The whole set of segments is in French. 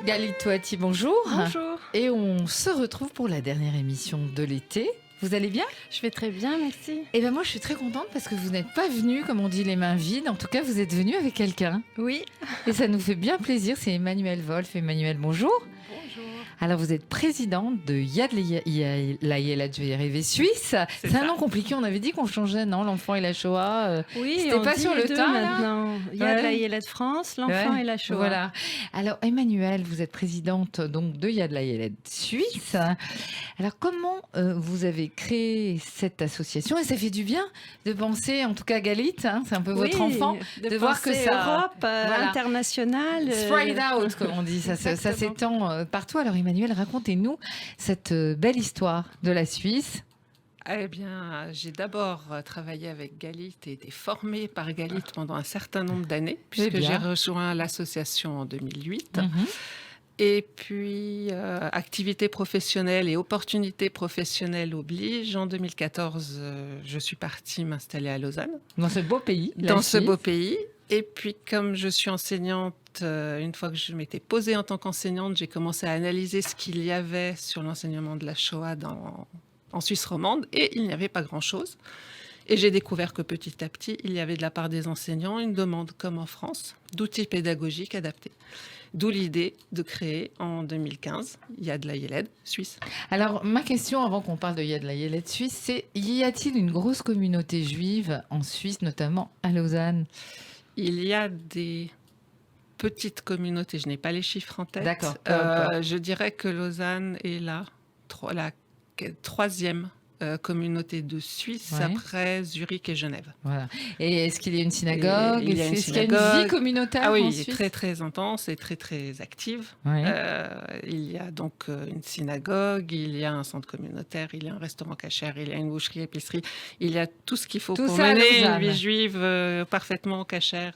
Galit Touati, bonjour. Bonjour. Et on se retrouve pour la dernière émission de l'été. Vous allez bien ? Je vais très bien, merci. Eh bien moi je suis très contente parce que vous n'êtes pas venu, comme on dit, les mains vides. En tout cas, vous êtes venu avec quelqu'un. Oui. Et ça nous fait bien plaisir, c'est Emmanuelle Wolf. Emmanuelle, bonjour. Bonjour. Alors vous êtes présidente de Yad Layeled, je vais y arriver, Suisse. C'est un nom compliqué, on avait dit qu'on changeait, non ? L'enfant et la Shoah. Oui, c'était on pas dit sur les le deux tas, là ? maintenant. Il y a Layeled France, l'enfant et la Shoah. Voilà. Alors Emmanuelle, vous êtes présidente donc de Yad Layeled Suisse. Alors comment vous avez créé cette association ? Et ça fait du bien de penser, en tout cas Galit, hein, c'est un peu votre enfant, de voir que ça Europe, internationale. spread out, comme on dit, ça s'étend partout. Alors Emmanuelle, racontez-nous cette belle histoire de la Suisse. Eh bien, j'ai d'abord travaillé avec Galit et été formée par Galit pendant un certain nombre d'années, puisque j'ai rejoint l'association en 2008. Et puis, activité professionnelle et opportunités professionnelles obligent. En 2014, je suis partie m'installer à Lausanne. Dans ce beau pays. Dans ce beau pays. Et puis, comme je suis enseignante, une fois que je m'étais posée en tant qu'enseignante, j'ai commencé à analyser ce qu'il y avait sur l'enseignement de la Shoah en Suisse romande. Et il n'y avait pas grand-chose. Et j'ai découvert que petit à petit, il y avait de la part des enseignants une demande, comme en France, d'outils pédagogiques adaptés. D'où l'idée de créer en 2015 Yad Layeled Suisse. Alors, ma question avant qu'on parle de Yad Layeled Suisse, c'est y a-t-il une grosse communauté juive en Suisse, notamment à Lausanne ? Il y a des petites communautés, je n'ai pas les chiffres en tête. D'accord. Je dirais que Lausanne est la troisième communauté de Suisse, après Zurich et Genève. Voilà. Et est-ce qu'il y a une synagogue ? Il y a une Est-ce qu'il y a une vie communautaire en Suisse ? Très très intense et très très active. Oui. Il y a donc une synagogue, il y a un centre communautaire, il y a un restaurant cachère, il y a une boucherie, épicerie. Il y a tout ce qu'il faut pour mener une vie juive parfaitement cachère.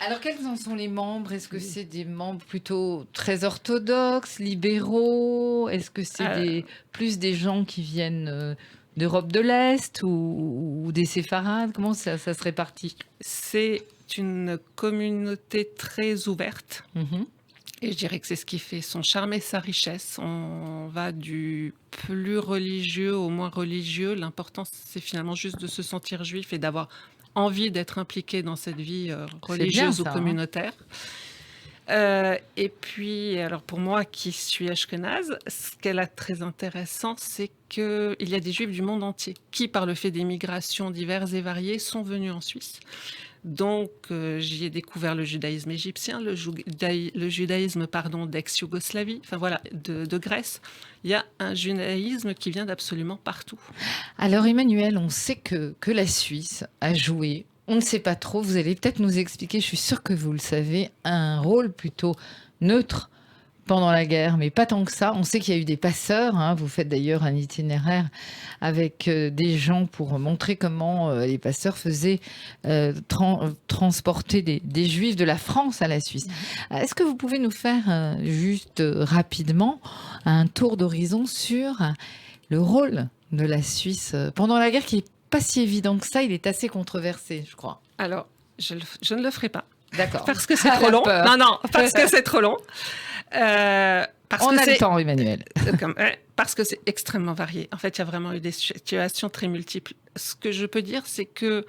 Alors quels en sont les membres ? Est-ce que c'est des membres plutôt très orthodoxes, libéraux ? Est-ce que c'est plus des gens qui viennent d'Europe de l'Est ou des séfarades ? Comment ça se répartit ? C'est une communauté très ouverte. Et je dirais que c'est ce qui fait son charme et sa richesse. On va du plus religieux au moins religieux. L'important, c'est finalement juste de se sentir juif et d'avoir envie d'être impliqué dans cette vie religieuse ou communautaire. Et puis, alors pour moi qui suis ashkénaze, ce qu'elle a de très intéressant, c'est qu'il y a des juifs du monde entier qui, par le fait des migrations diverses et variées, sont venus en Suisse. Donc, j'y ai découvert le judaïsme égyptien, le judaïsme d'ex-Yougoslavie, enfin voilà, de Grèce. Il y a un judaïsme qui vient d'absolument partout. Alors Emmanuelle, on sait que la Suisse a joué, on ne sait pas trop, vous allez peut-être nous expliquer, je suis sûre que vous le savez, un rôle plutôt neutre pendant la guerre, mais pas tant que ça. On sait qu'il y a eu des passeurs, hein. Vous faites d'ailleurs un itinéraire avec des gens pour montrer comment les passeurs faisaient transporter des Juifs de la France à la Suisse. Est-ce que vous pouvez nous faire juste rapidement un tour d'horizon sur le rôle de la Suisse pendant la guerre, qui n'est pas si évident que ça, il est assez controversé, je crois. Alors, je ne le ferai pas. D'accord. Parce que c'est trop long. Non, parce que c'est trop long. On a le temps, Emmanuelle. Parce que c'est extrêmement varié. En fait, il y a vraiment eu des situations très multiples. Ce que je peux dire, c'est que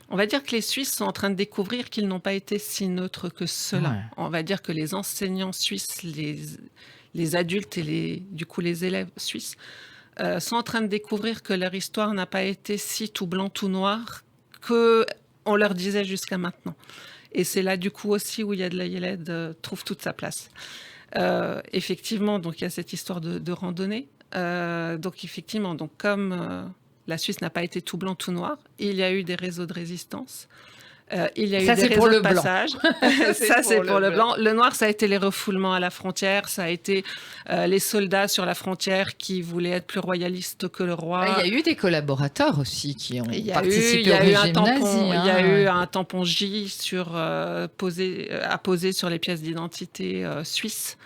on va dire que les Suisses sont en train de découvrir qu'ils n'ont pas été si neutres que cela. Ouais. On va dire que les enseignants suisses, les adultes et du coup les élèves suisses sont en train de découvrir que leur histoire n'a pas été si tout blanc, tout noir qu'on leur disait jusqu'à maintenant. Et c'est là, du coup, aussi où Yad Layeled trouve toute sa place. Effectivement, donc, il y a cette histoire de randonnée. Donc, effectivement, comme la Suisse n'a pas été tout blanc, tout noir, il y a eu des réseaux de résistance. Il y a eu des réseaux de passage. Ça, c'est pour le blanc. Le noir, ça a été les refoulements à la frontière. Ça a été les soldats sur la frontière qui voulaient être plus royalistes que le roi. Il y a eu des collaborateurs aussi qui ont participé au régime nazi. Il y a eu un tampon J apposé sur les pièces d'identité suisses.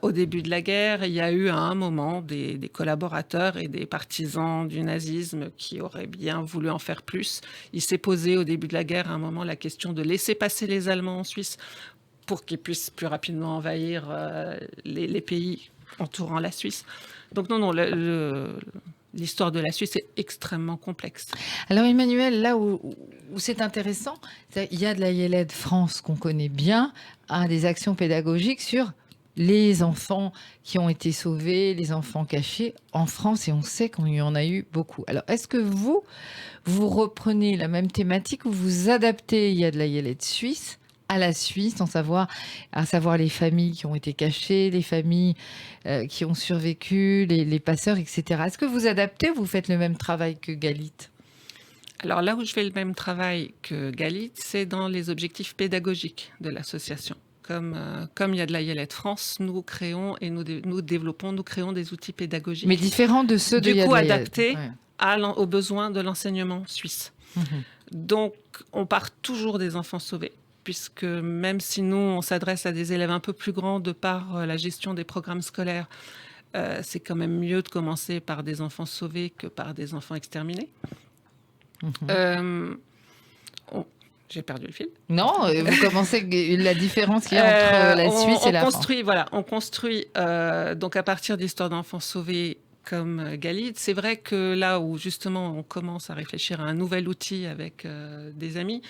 Au début de la guerre, il y a eu à un moment des collaborateurs et des partisans du nazisme qui auraient bien voulu en faire plus. Il s'est posé au début de la guerre à un moment la question de laisser passer les Allemands en Suisse pour qu'ils puissent plus rapidement envahir les pays entourant la Suisse. Donc non, l'histoire de la Suisse est extrêmement complexe. Alors Emmanuel, là où c'est intéressant, il y a de la IELED France qu'on connaît bien, à des actions pédagogiques sur les enfants qui ont été sauvés, les enfants cachés en France, et on sait qu'il y en a eu beaucoup. Alors est-ce que vous reprenez la même thématique ou vous adaptez il y a de la IELED Suisse à la Suisse, à savoir les familles qui ont été cachées, les familles qui ont survécu, les passeurs, etc. Est-ce que vous adaptez ou vous faites le même travail que Galit ? Alors là où je fais le même travail que Galit, c'est dans les objectifs pédagogiques de l'association. Comme il y a de la IELED France, nous créons et nous créons des outils pédagogiques. Mais différents de ceux de du coup, IELED. adaptés aux besoins de l'enseignement suisse. Donc, on part toujours des enfants sauvés, puisque même si nous, on s'adresse à des élèves un peu plus grands de par la gestion des programmes scolaires, c'est quand même mieux de commencer par des enfants sauvés que par des enfants exterminés. J'ai perdu le fil. Non, vous commencez la différence qu'il y a entre la Suisse et la France. On construit donc à partir d'histoires d'enfants sauvés comme Galit. C'est vrai que là où justement on commence à réfléchir à un nouvel outil avec des amis,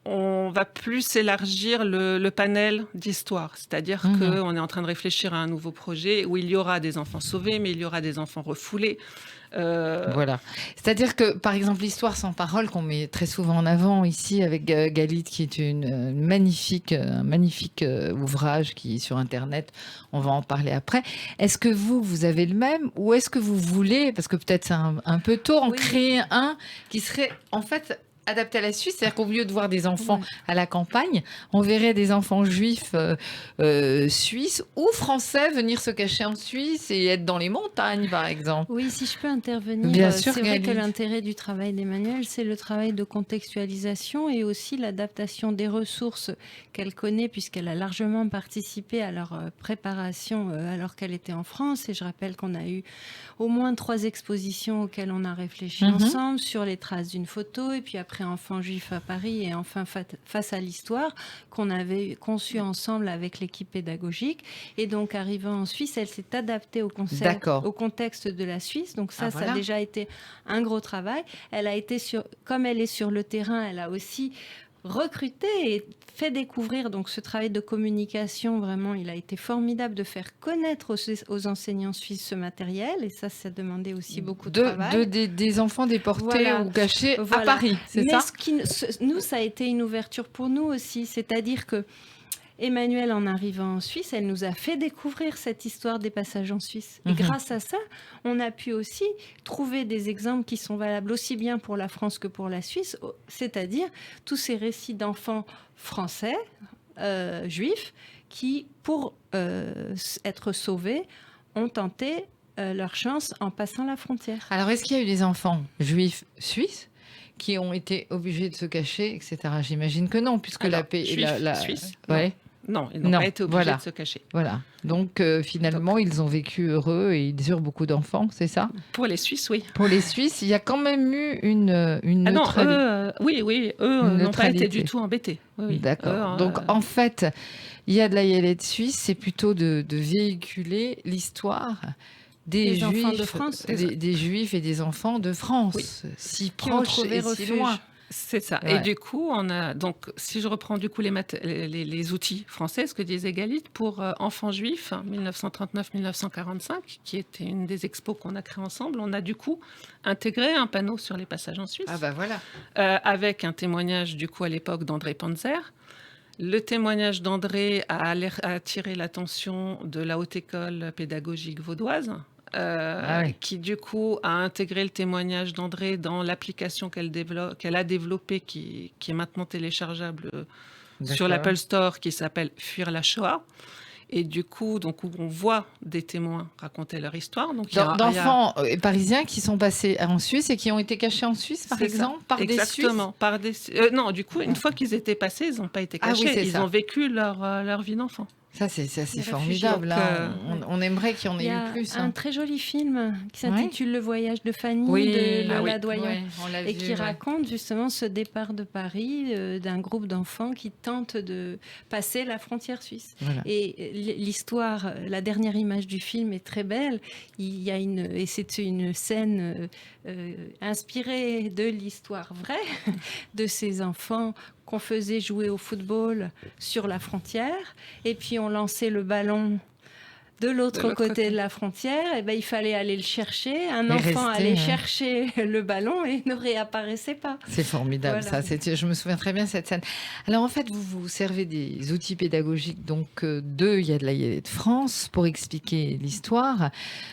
on va plus élargir le panel d'histoires. C'est-à-dire qu'on est en train de réfléchir à un nouveau projet où il y aura des enfants sauvés, mais il y aura des enfants refoulés. Voilà. C'est-à-dire que, par exemple, l'histoire sans parole qu'on met très souvent en avant ici avec Galit, qui est un magnifique ouvrage qui est sur Internet. On va en parler après. Est-ce que vous avez le même ou est-ce que vous voulez, parce que peut-être c'est un peu tôt, en créer un qui serait en fait adapté à la Suisse, c'est-à-dire qu'au lieu de voir des enfants à la campagne, on verrait des enfants juifs suisses ou français venir se cacher en Suisse et être dans les montagnes, par exemple. Oui, si je peux intervenir, bien sûr, c'est vrai que l'intérêt du travail d'Emmanuel, c'est le travail de contextualisation et aussi l'adaptation des ressources qu'elle connaît, puisqu'elle a largement participé à leur préparation alors qu'elle était en France. Et je rappelle qu'on a eu au moins 3 expositions auxquelles on a réfléchi ensemble sur les traces d'une photo, et puis après Enfants juifs à Paris, et enfin Face à l'histoire, qu'on avait conçu ensemble avec l'équipe pédagogique. Et donc, arrivant en Suisse, elle s'est adaptée au contexte de la Suisse. Donc ça a déjà été un gros travail. Elle a été comme elle est sur le terrain, elle a aussi recruté et fait découvrir donc ce travail de communication. Vraiment, il a été formidable de faire connaître aux enseignants suisses ce matériel, et ça demandait aussi beaucoup de travail. Des enfants déportés ou cachés à Paris, c'est ça ? Nous, ça a été une ouverture pour nous aussi, c'est-à-dire que Emmanuel, en arrivant en Suisse, elle nous a fait découvrir cette histoire des passages en Suisse. Et grâce à ça, on a pu aussi trouver des exemples qui sont valables aussi bien pour la France que pour la Suisse, c'est-à-dire tous ces récits d'enfants français, juifs, qui, pour être sauvés, ont tenté leur chance en passant la frontière. Alors, est-ce qu'il y a eu des enfants juifs suisses qui ont été obligés de se cacher, etc. J'imagine que non, puisque la paix... Suisse, non, ils n'ont pas été obligés de se cacher. Voilà. Donc, finalement, ils ont vécu heureux et ils eurent beaucoup d'enfants, c'est ça ? Pour les Suisses, oui. Pour les Suisses, il y a quand même eu une neutralité. Eux n'ont pas été du tout embêtés. Oui. D'accord. Donc, en fait, il y a de la IELED suisse, c'est plutôt de véhiculer l'histoire des Juifs de France, des Juifs et des enfants de France, si proches et si loin. C'est ça. Ouais. Et du coup, on a donc, si je reprends du coup les outils français, ce que disait Galit pour enfants juifs, 1939-1945, qui était une des expos qu'on a créées ensemble, on a du coup intégré un panneau sur les passages en Suisse, avec un témoignage du coup à l'époque d'André Panzer. Le témoignage d'André a attiré l'attention de la Haute École pédagogique vaudoise, qui du coup a intégré le témoignage d'André dans l'application qu'elle a développée, qui est maintenant téléchargeable sur l'Apple Store, qui s'appelle Fuir la Shoah. Et du coup, donc, où on voit des témoins raconter leur histoire. Donc, d'enfants parisiens qui sont passés en Suisse et qui ont été cachés en Suisse, par exemple, par des Suisses. Exactement. Non, du coup, une fois qu'ils étaient passés, ils n'ont pas été cachés. Ils ont vécu leur vie d'enfant. Ça, c'est Les formidable. réfugiés. On aimerait qu'il y en ait Il y a eu plus. un très joli film qui s'intitule Le voyage de Fanny de Lola Doyon. Ouais, on l'a Et vu, qui raconte justement ce départ de Paris d'un groupe d'enfants qui tentent de passer la frontière suisse. Voilà. Et l'histoire, la dernière image du film est très belle. Il y a et c'est une scène inspirée de l'histoire vraie de ces enfants qu'on faisait jouer au football sur la frontière. Et puis on lançait le ballon de l'autre côté de la frontière, et ben, il fallait aller le chercher. Un enfant allait chercher le ballon et ne réapparaissait pas. C'est formidable, voilà. Ça. Je me souviens très bien de cette scène. Alors, en fait, vous vous servez des outils pédagogiques donc de Yad Layeled France pour expliquer l'histoire.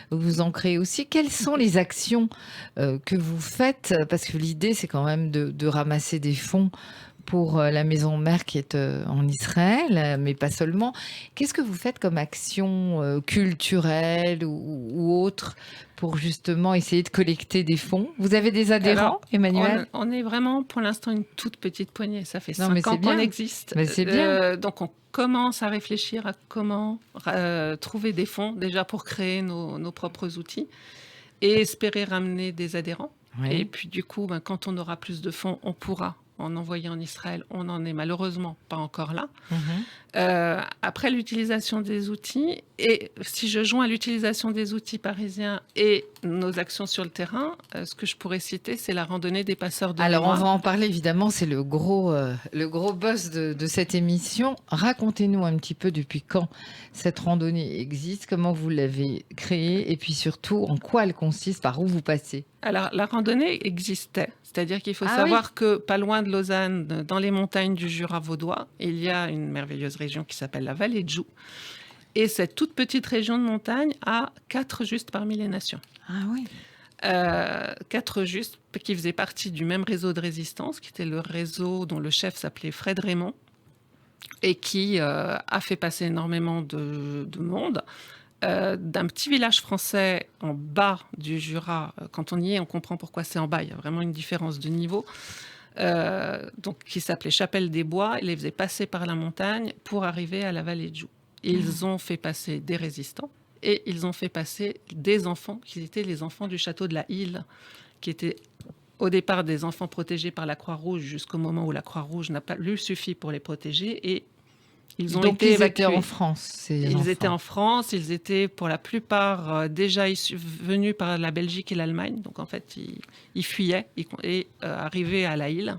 Vous en créez aussi. Quelles sont les actions que vous faites? Parce que l'idée, c'est quand même de ramasser des fonds pour la maison mère qui est en Israël, mais pas seulement. Qu'est-ce que vous faites comme action culturelle ou autre pour justement essayer de collecter des fonds? Vous avez des adhérents, alors, Emmanuel? On est vraiment pour l'instant une toute petite poignée. Ça fait 5 ans qu'on existe. Mais c'est bien. Donc on commence à réfléchir à comment trouver des fonds déjà pour créer nos propres outils et espérer ramener des adhérents. Oui. Et puis du coup, quand on aura plus de fonds, on pourra en envoyer en Israël. On n'en est malheureusement pas encore là. Après l'utilisation des outils, et si je joins l'utilisation des outils parisiens et nos actions sur le terrain, ce que je pourrais citer, c'est la randonnée des passeurs de Alors, mémoire. On va en parler évidemment, c'est le gros boss de cette émission. Racontez-nous un petit peu depuis quand cette randonnée existe, comment vous l'avez créée et puis surtout en quoi elle consiste, par où vous passez. Alors, la randonnée existait. C'est-à-dire qu'il faut savoir que pas loin de Lausanne, dans les montagnes du Jura vaudois, il y a une merveilleuse région qui s'appelle la vallée de Joux. Et cette toute petite région de montagne a 4 justes parmi les nations. Ah oui. 4 justes qui faisaient partie du même réseau de résistance, qui était le réseau dont le chef s'appelait Fred Raymond, et qui a fait passer énormément de monde. D'un petit village français en bas du Jura. Quand on y est, on comprend pourquoi c'est en bas. Il y a vraiment une différence de niveau. Donc, qui s'appelait Chapelle des Bois. Ils les faisaient passer par la montagne pour arriver à la vallée de Joux. Ils ont fait passer des résistants et ils ont fait passer des enfants qui étaient les enfants du château de la Hille, qui étaient au départ des enfants protégés par la Croix-Rouge jusqu'au moment où la Croix-Rouge n'a pas lui suffi pour les protéger et ils ont été évacués. Étaient en France. Ils étaient en France. Ils étaient pour la plupart déjà venus par la Belgique et l'Allemagne. Donc en fait, ils fuyaient et arrivés à la Hille,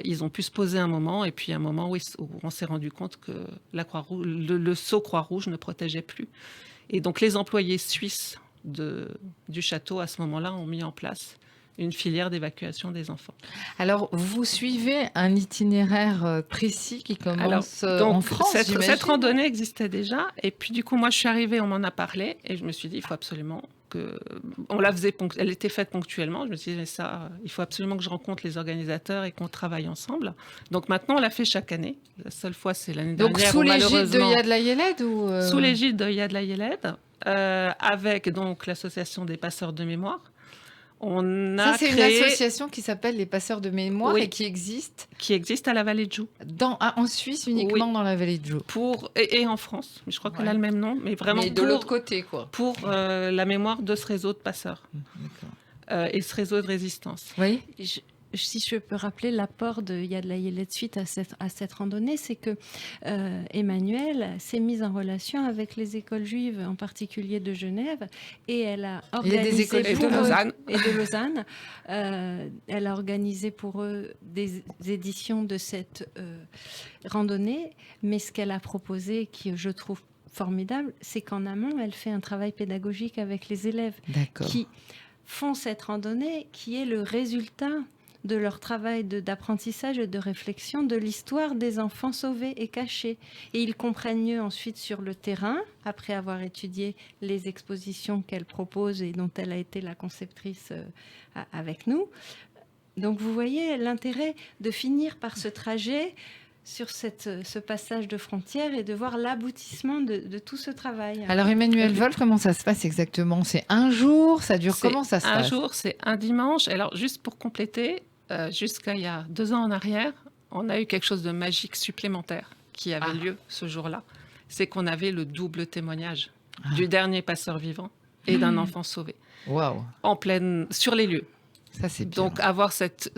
ils ont pu se poser un moment. Et puis un moment où on s'est rendu compte que la Croix-Rouge, le sceau Croix-Rouge ne protégeait plus. Et donc les employés suisses du château à ce moment-là ont mis en place une filière d'évacuation des enfants. Alors, vous suivez un itinéraire précis qui commence en France, cette randonnée existait déjà. Et puis, du coup, moi, je suis arrivée, on m'en a parlé. Et je me suis dit, il faut absolument que... Elle était faite ponctuellement. Je me suis dit, mais ça, il faut absolument que je rencontre les organisateurs et qu'on travaille ensemble. Donc, maintenant, on l'a fait chaque année. La seule fois, c'est l'année dernière. Donc, sous l'égide de Yad Layeled ou Sous l'égide de Yad Layeled, avec donc l'association des passeurs de mémoire. C'est une association qui s'appelle les Passeurs de Mémoire et qui existe à la vallée de Joux. En Suisse, uniquement dans la vallée de Joux. Et en France, mais je crois qu'elle a le même nom, mais vraiment de l'autre côté, quoi. Pour la mémoire de ce réseau de passeurs et ce réseau de résistance. Oui. Si je peux rappeler l'apport de Yad Layeled suite à cette randonnée, c'est que Emmanuel s'est mise en relation avec les écoles juives, en particulier de Genève, et elle a organisé de Lausanne. Elle a organisé pour eux des éditions de cette randonnée, mais ce qu'elle a proposé, qui je trouve formidable, c'est qu'en amont, elle fait un travail pédagogique avec les élèves qui font cette randonnée, qui est le résultat de leur travail d'apprentissage et de réflexion de l'histoire des enfants sauvés et cachés. Et ils comprennent mieux ensuite sur le terrain, après avoir étudié les expositions qu'elle propose et dont elle a été la conceptrice avec nous. Donc vous voyez l'intérêt de finir par ce trajet sur ce passage de frontière et de voir l'aboutissement de tout ce travail. Alors Emmanuel Wolf, comment ça se passe exactement? C'est un jour? Ça dure comment ça se passe? Un jour, c'est un dimanche. Alors juste pour compléter, jusqu'à il y a 2 ans en arrière, on a eu quelque chose de magique supplémentaire qui avait lieu ce jour-là. c'est qu'on avait le double témoignage du dernier passeur vivant et d'un enfant sauvé. Waouh. Sur les lieux. Ça, c'est bien. Donc, avoir cette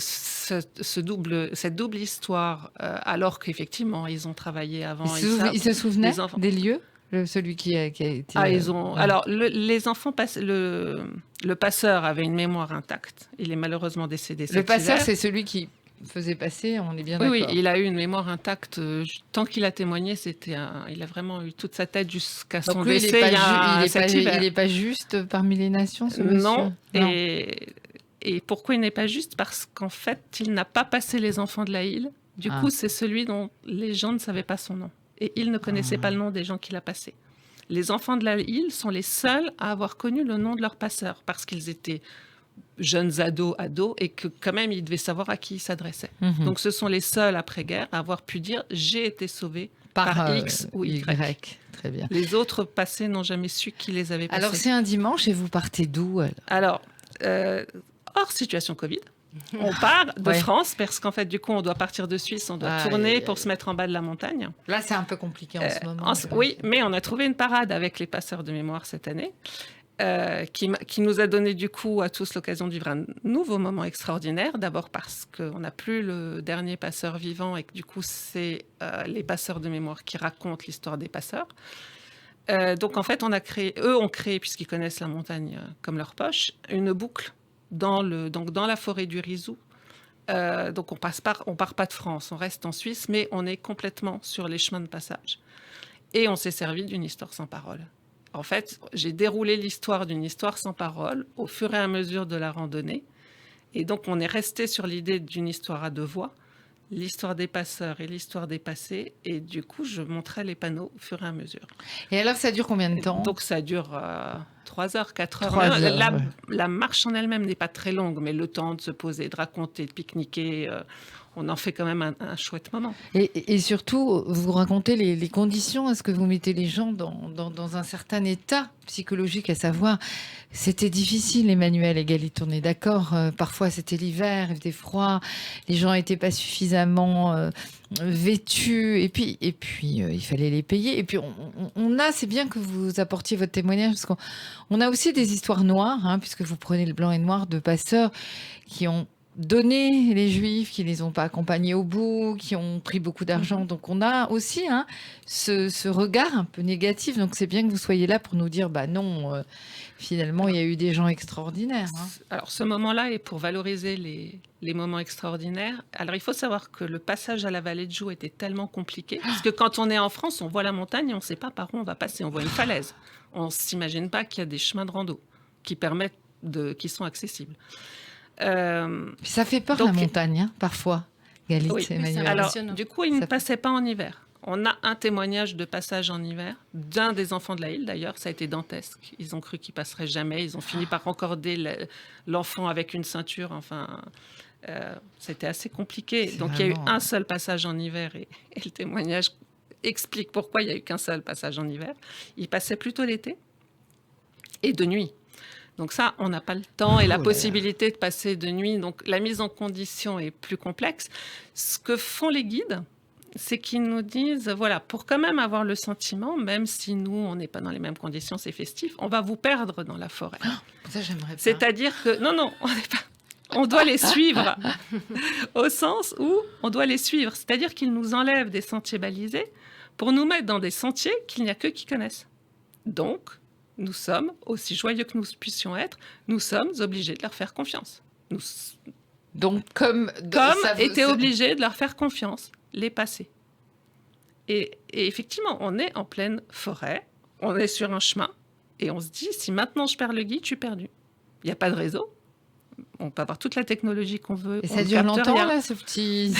double histoire, alors qu'effectivement, ils ont travaillé avant. Ils se souvenaient des lieux, celui qui a été... Alors, les enfants, le passeur avait une mémoire intacte. Il est malheureusement décédé cet hiver. Le passeur, c'est celui qui faisait passer, on est bien d'accord. Oui, il a eu une mémoire intacte. Tant qu'il a témoigné, il a vraiment eu toute sa tête jusqu'à son décès. Il n'est pas juste parmi les nations, ce monsieur ? Non. Et pourquoi il n'est pas juste ? Parce qu'en fait, il n'a pas passé les enfants de la île. Du coup, c'est celui dont les gens ne savaient pas son nom. Et il ne connaissait pas le nom des gens qu'il a passés. Les enfants de la île sont les seuls à avoir connu le nom de leur passeur, parce qu'ils étaient jeunes ados, et que quand même, ils devaient savoir à qui ils s'adressaient. Donc, ce sont les seuls après-guerre à avoir pu dire « j'ai été sauvé par X ou Y ». Très bien. Les autres passés n'ont jamais su qui les avait passés. Alors, c'est un dimanche et vous partez d'où ? Alors, hors situation Covid, on part de France parce qu'en fait, du coup, on doit partir de Suisse, on doit tourner pour se mettre en bas de la montagne. Là, c'est un peu compliqué en ce moment. Oui, mais on a trouvé une parade avec les passeurs de mémoire cette année qui nous a donné du coup à tous l'occasion de vivre un nouveau moment extraordinaire. D'abord parce qu'on n'a plus le dernier passeur vivant et que du coup, c'est les passeurs de mémoire qui racontent l'histoire des passeurs. Donc en fait, eux ont créé, puisqu'ils connaissent la montagne comme leur poche, une boucle dans la forêt du Rizou. Donc on part pas de France, on reste en Suisse, mais on est complètement sur les chemins de passage. Et on s'est servi d'une histoire sans parole. En fait, j'ai déroulé l'histoire d'une histoire sans parole au fur et à mesure de la randonnée. Et donc on est resté sur l'idée d'une histoire à deux voix, l'histoire des passeurs et l'histoire des passés. Et du coup, je montrais les panneaux au fur et à mesure. Et alors, ça dure combien de temps ? Donc, ça dure 3 heures, 4 heures. La marche en elle-même n'est pas très longue, mais le temps de se poser, de raconter, de pique-niquer, on en fait quand même un chouette moment. Et surtout, vous racontez les conditions. Est-ce que vous mettez les gens dans un certain état psychologique, à savoir, c'était difficile, Emmanuel et Galit, on est d'accord. Parfois, c'était l'hiver, il faisait froid, les gens n'étaient pas suffisamment vêtus, et puis il fallait les payer. Et puis, c'est bien que vous apportiez votre témoignage, parce qu'on a aussi des histoires noires, puisque vous prenez le blanc et noir de passeurs qui ont donné les Juifs, qui ne les ont pas accompagnés au bout, qui ont pris beaucoup d'argent. Donc on a aussi ce regard un peu négatif. Donc c'est bien que vous soyez là pour nous dire, non, finalement, il y a eu des gens extraordinaires. Alors ce moment-là est pour valoriser les moments extraordinaires. Alors il faut savoir que le passage à la vallée de Joux était tellement compliqué, parce que quand on est en France, on voit la montagne et on ne sait pas par où on va passer. On voit une falaise. On ne s'imagine pas qu'il y a des chemins de rando qui sont accessibles. Ça fait peur, la montagne, parfois, Galit, oui, Emmanuel. Alors, du coup, ils ne passaient pas en hiver. On a un témoignage de passage en hiver d'un des enfants de la île, d'ailleurs. Ça a été dantesque. Ils ont cru qu'il passerait jamais. Ils ont fini par encorder l'enfant avec une ceinture. Enfin, c'était assez compliqué. Donc, il y a eu un seul passage en hiver et le témoignage explique pourquoi il n'y a eu qu'un seul passage en hiver. Il passait plutôt l'été et de nuit. Donc ça, on n'a pas le temps et la possibilité de passer de nuit. Donc la mise en condition est plus complexe. Ce que font les guides, c'est qu'ils nous disent, voilà, pour quand même avoir le sentiment, même si nous, on n'est pas dans les mêmes conditions, c'est festif, on va vous perdre dans la forêt. Ça, j'aimerais pas. C'est-à-dire que, non, on n'est pas... On doit les suivre, au sens où on doit les suivre. C'est-à-dire qu'ils nous enlèvent des sentiers balisés pour nous mettre dans des sentiers qu'il n'y a qu'eux qui connaissent. Donc, nous sommes, aussi joyeux que nous puissions être, nous sommes obligés de leur faire confiance. Donc, comme étaient obligés de leur faire confiance, les passer. Et effectivement, on est en pleine forêt, on est sur un chemin, et on se dit, si maintenant je perds le guide, je suis perdu. Il n'y a pas de réseau. On peut avoir toute la technologie qu'on veut. Et ça dure longtemps, là, ce petit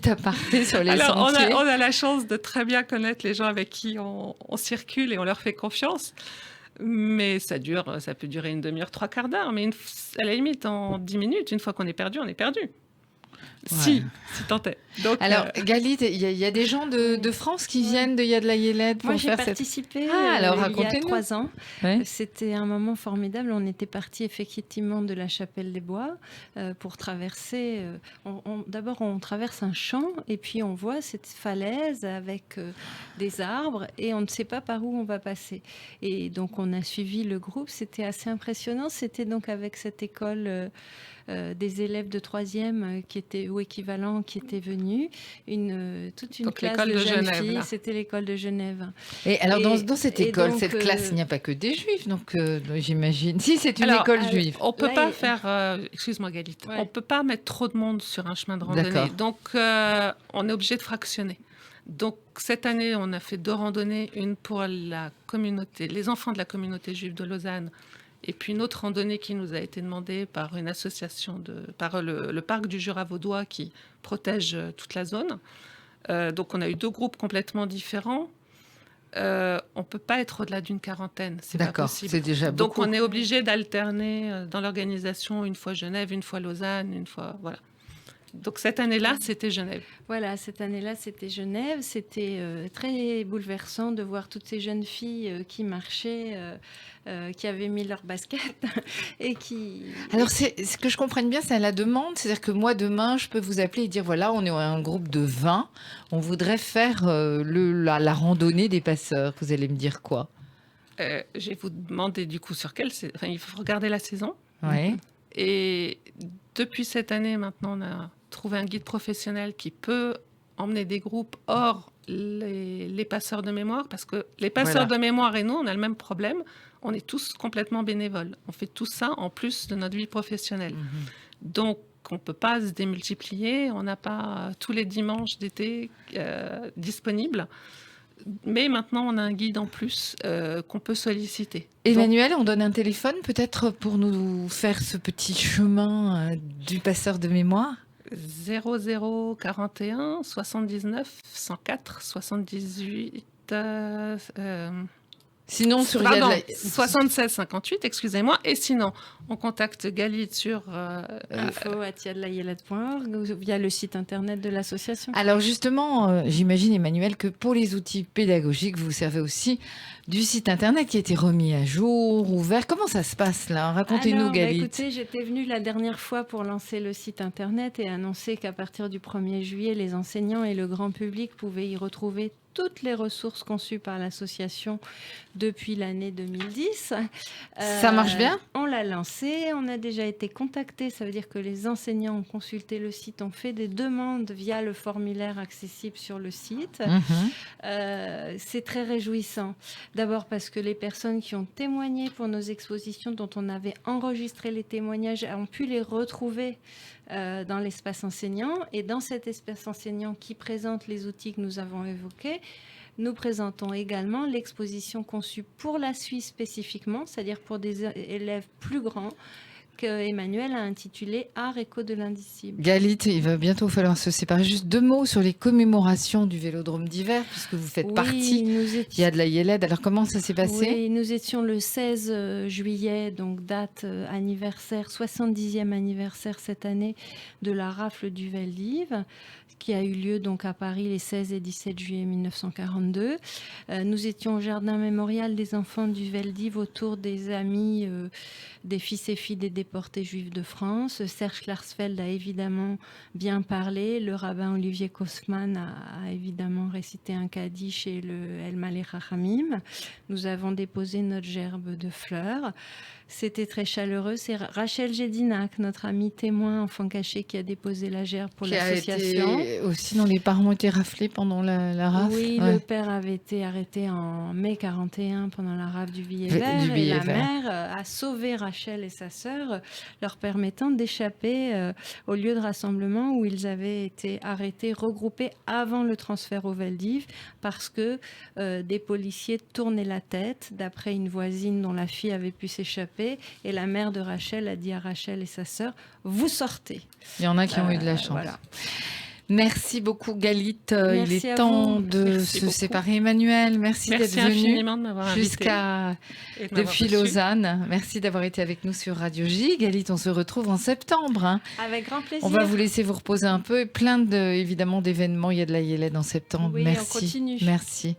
aparté sur les sentiers. On a la chance de très bien connaître les gens avec qui on circule et on leur fait confiance. Mais ça peut durer une demi-heure, 3/4 d'heure. Mais à la limite, en 10 minutes, une fois qu'on est perdu, on est perdu. Ouais. Si tant est. Donc, Alors, Galit, il y a des gens de France qui viennent de Yad Layeled pour Moi, j'ai faire participé alors, il y a racontez-nous. 3 ans. Ouais. C'était un moment formidable. On était parti effectivement de la Chapelle des Bois pour traverser. D'abord, on traverse un champ et puis on voit cette falaise avec des arbres et on ne sait pas par où on va passer. Et donc, on a suivi le groupe. C'était assez impressionnant. C'était donc avec cette école des élèves de 3e qui étaient, ou équivalents qui étaient venus, toute une Donc, classe l'école de de jeunes Genève, filles. là. C'était l'école de Genève. Et alors, dans cette et école, donc, cette classe, il n'y a pas que des juifs, donc j'imagine. Si, c'est une école juive. On peut Là, pas il- faire, excuse-moi Galit, Ouais. on peut pas mettre trop de monde sur un chemin de randonnée. D'accord. Donc, on est obligé de fractionner. Donc, cette année, on a fait 2 randonnées, une pour la communauté, les enfants de la communauté juive de Lausanne, et puis une autre randonnée qui nous a été demandée par une association, par le parc du Jura vaudois qui protège toute la zone. Donc, on a eu 2 groupes complètement différents. On peut pas être au-delà d'une quarantaine, c'est pas D'accord, possible. c'est déjà Donc beaucoup. on est obligé d'alterner dans l'organisation, une fois Genève, une fois Lausanne, une fois voilà. Donc cette année-là, c'était Genève. Voilà, cette année-là, c'était Genève. C'était très bouleversant de voir toutes ces jeunes filles qui marchaient, qui avaient mis leurs baskets et qui... Alors, ce que je comprenne bien, c'est à la demande. C'est-à-dire que moi, demain, je peux vous appeler et dire, voilà, on est un groupe de 20. On voudrait faire la randonnée des passeurs. Vous allez me dire quoi? Je vais vous demander du coup sur quelle saison. Enfin, il faut regarder la saison. Oui. Et depuis cette année, maintenant, on a trouvé un guide professionnel qui peut emmener des groupes hors les passeurs de mémoire, parce que les passeurs Voilà. de mémoire et nous, on a le même problème. On est tous complètement bénévoles. On fait tout ça en plus de notre vie professionnelle. Donc, on ne peut pas se démultiplier. On n'a pas tous les dimanches d'été disponibles. Mais maintenant, on a un guide en plus qu'on peut solliciter. Emmanuel, on donne un téléphone peut-être pour nous faire ce petit chemin du passeur de mémoire? 00 41 79 104 78 Sinon, sur pardon, Yad 76 58, excusez-moi. Et sinon, on contacte Galit sur info@yadlayeled.org ou via le site internet de l'association. Alors justement, j'imagine, Emmanuel, que pour les outils pédagogiques, vous servez aussi du site internet qui a été remis à jour, ouvert. Comment ça se passe là? Racontez-nous, Alors, Galit. écoutez, j'étais venue la dernière fois pour lancer le site internet et annoncer qu'à partir du 1er juillet, les enseignants et le grand public pouvaient y retrouver toutes les ressources conçues par l'association depuis l'année 2010. Ça marche bien? On l'a lancé, on a déjà été contactés, ça veut dire que les enseignants ont consulté le site, ont fait des demandes via le formulaire accessible sur le site. C'est très réjouissant. D'abord parce que les personnes qui ont témoigné pour nos expositions, dont on avait enregistré les témoignages, ont pu les retrouver dans l'espace enseignant. Et dans cet espace enseignant qui présente les outils que nous avons évoqués, nous présentons également l'exposition conçue pour la Suisse spécifiquement, c'est-à-dire pour des élèves plus grands, que Emmanuel a intitulé Art écho de l'indicible. Galit, il va bientôt falloir se séparer. Juste 2 mots sur les commémorations du Vélodrome d'hiver, puisque vous faites partie. Il y a de la Yéled. Alors comment ça s'est passé? Oui, nous étions le 16 juillet, donc date anniversaire, 70e anniversaire cette année de la rafle du Veldiv, qui a eu lieu donc à Paris les 16 et 17 juillet 1942. Nous étions au jardin mémorial des enfants du Veldiv autour des amis des fils et filles des déportés juifs de France. Serge Klarsfeld a évidemment bien parlé. Le rabbin Olivier Kaufmann a évidemment récité un kaddish et le El Malé Rachamim. Nous avons déposé notre gerbe de fleurs. C'était très chaleureux. C'est Rachel Gédinac, notre amie témoin enfant caché, qui a déposé la gerbe pour l'association. Sinon, les parents ont été raflés pendant la rafle. Oui, le père avait été arrêté en mai 41 pendant la rafle du billet vert. Et la mère a sauvé Rachel et sa sœur, leur permettant d'échapper au lieu de rassemblement où ils avaient été arrêtés, regroupés avant le transfert au Veldiv, parce que des policiers tournaient la tête, d'après une voisine dont la fille avait pu s'échapper. Et la mère de Rachel a dit à Rachel et sa sœur, vous sortez. Il y en a qui ont eu de la chance. Voilà. Merci beaucoup Galite. Il Merci est à temps vous. de Merci se beaucoup. séparer. Emmanuel, merci d'être Merci venu infiniment de m'avoir invité. jusqu'à et de m'avoir depuis reçu. Lausanne. Merci d'avoir été avec nous sur Radio J. Galite, on se retrouve en septembre. Hein. Avec grand plaisir. On va vous laisser vous reposer un peu et plein évidemment d'événements. Il y a de la Yélène en septembre. Oui, on Merci. continue. Merci.